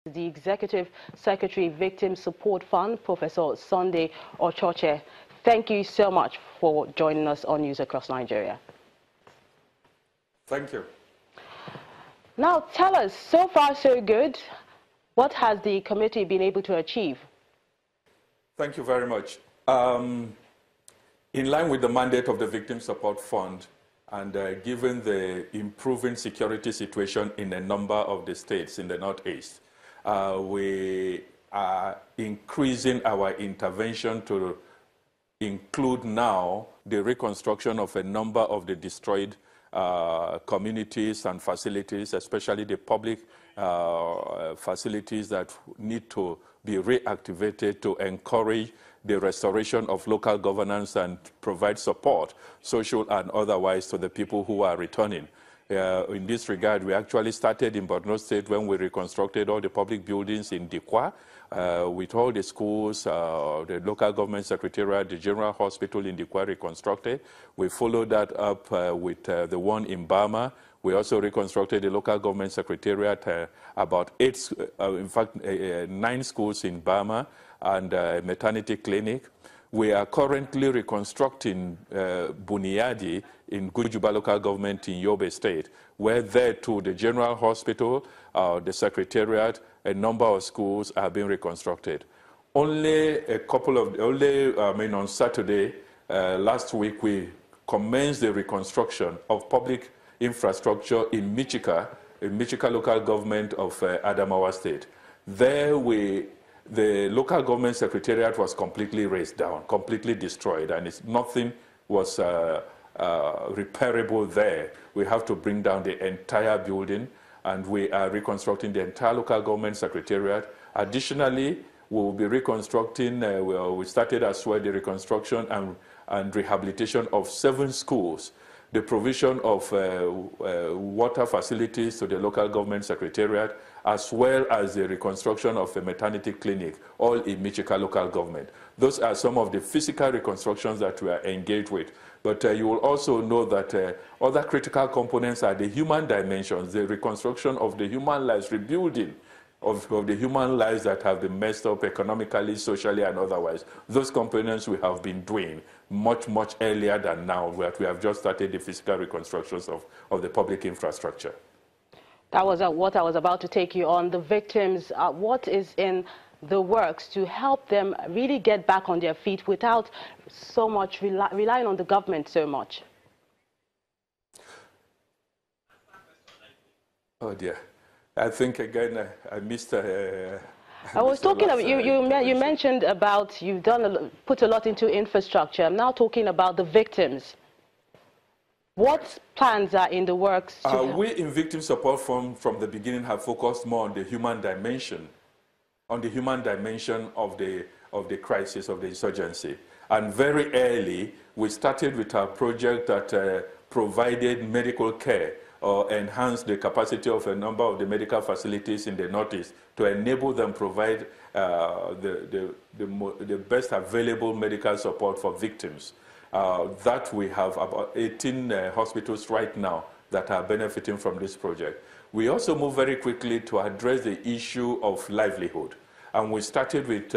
the Executive Secretary Victim Support Fund, Professor Sunday Ochoche. Thank you so much for joining us on News Across Nigeria. Thank you. Now tell us, so far so good, what has the committee been able to achieve? Thank you very much. In line with the mandate of the Victim Support Fund, and given the improving security situation in a number of the states in the Northeast, we are increasing our intervention to include now the reconstruction of a number of the destroyed communities and facilities, especially the public facilities that need to be reactivated to encourage the restoration of local governance and provide support, social and otherwise, to the people who are returning. In this regard, we actually started in Borno State when we reconstructed all the public buildings in Dikwa, with all the schools, the local government secretariat, the general hospital in Dikwa reconstructed. We followed that up with the one in Bama. We also reconstructed the local government secretariat, about 9 schools in Bama, and a maternity clinic. We are currently reconstructing Buniadi in Gujuba local government in Yobe State, where there too the general hospital, the secretariat, a number of schools are being reconstructed. On Saturday last week, we commenced the reconstruction of public infrastructure in Michika local government of Adamawa State. There the local government secretariat was completely razed down, completely destroyed, and nothing was repairable there. We have to bring down the entire building, and we are reconstructing the entire local government secretariat. Additionally, we will be reconstructing, we started as well the reconstruction and rehabilitation of 7 schools, the provision of water facilities to the local government secretariat, as well as the reconstruction of a maternity clinic, all in Michika local government. Those are some of the physical reconstructions that we are engaged with. But you will also know that other critical components are the human dimensions, the reconstruction of the human lives, rebuilding of the human lives that have been messed up economically, socially, and otherwise. Those components we have been doing much, much earlier than now, where we have just started the physical reconstructions of the public infrastructure. That was what I was about to take you on. The victims, what is in the works to help them really get back on their feet without so much relying on the government so much? Oh dear. I think again I missed. I was talking about you mentioned about you've put a lot into infrastructure. I'm now talking about the victims. What plans are in the works? We in Victim Support Fund from the beginning have focused more on the human dimension, of the crisis of the insurgency. And very early, we started with our project that provided medical care or enhanced the capacity of a number of the medical facilities in the Northeast to enable them provide the best available medical support for victims. That we have about 18 hospitals right now that are benefiting from this project. We also moved very quickly to address the issue of livelihood. And we started with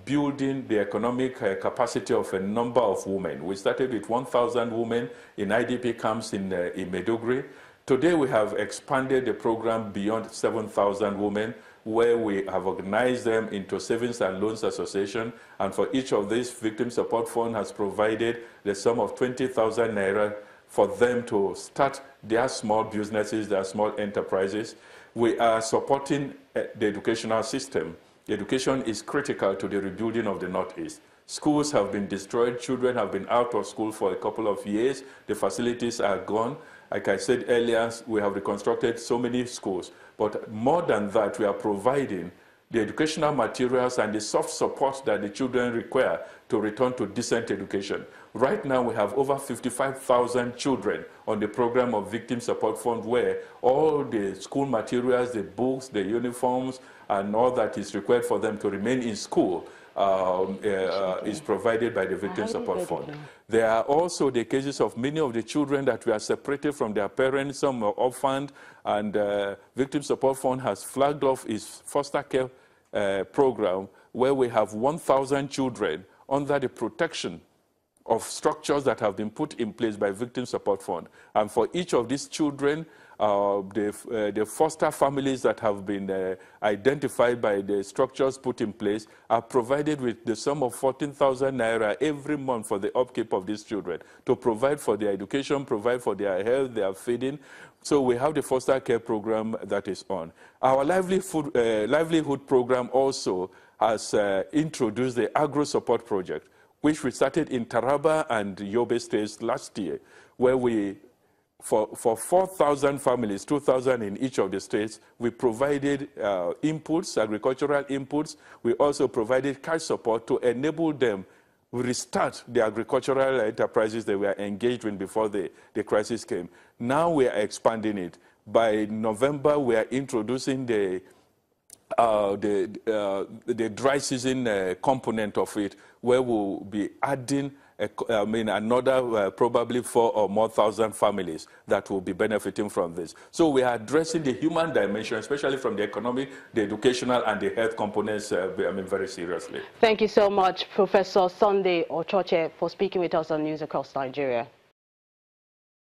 building the economic capacity of a number of women. We started with 1,000 women in IDP camps in Maiduguri. Today we have expanded the program beyond 7,000 women, where we have organized them into Savings and Loans Association, and for each of these, Victim Support Fund has provided the sum of 20,000 naira for them to start their small businesses, their small enterprises. We are supporting the educational system. Education is critical to the rebuilding of the Northeast. Schools have been destroyed, children have been out of school for a couple of years, the facilities are gone. Like I said earlier, we have reconstructed so many schools. But more than that, we are providing the educational materials and the soft support that the children require to return to decent education. Right now, we have over 55,000 children on the program of Victim Support Fund, where all the school materials, the books, the uniforms, and all that is required for them to remain in school is provided by the Victim Support Fund. There are also the cases of many of the children that were separated from their parents, some are orphaned, and Victim Support Fund has flagged off its foster care program, where we have 1,000 children under the protection of structures that have been put in place by Victim Support Fund. And for each of these children, the foster families that have been identified by the structures put in place are provided with the sum of 14,000 naira every month for the upkeep of these children, to provide for their education, provide for their health, their feeding. So we have the foster care program that is on. Our livelihood program also has introduced the agro support project, which we started in Taraba and Yobe states last year, where we, for 4,000 families, 2,000 in each of the states, we provided inputs, agricultural inputs. We also provided cash support to enable them restart the agricultural enterprises they were engaged in before the crisis came. Now we are expanding it. By November, we are introducing the dry season component of it, where we'll be adding another probably 4,000 or more families that will be benefiting from this. So we are addressing the human dimension, especially from the economic, the educational, and the health components, very seriously. Thank you so much, Professor Sunday Ochoche, for speaking with us on News Across Nigeria.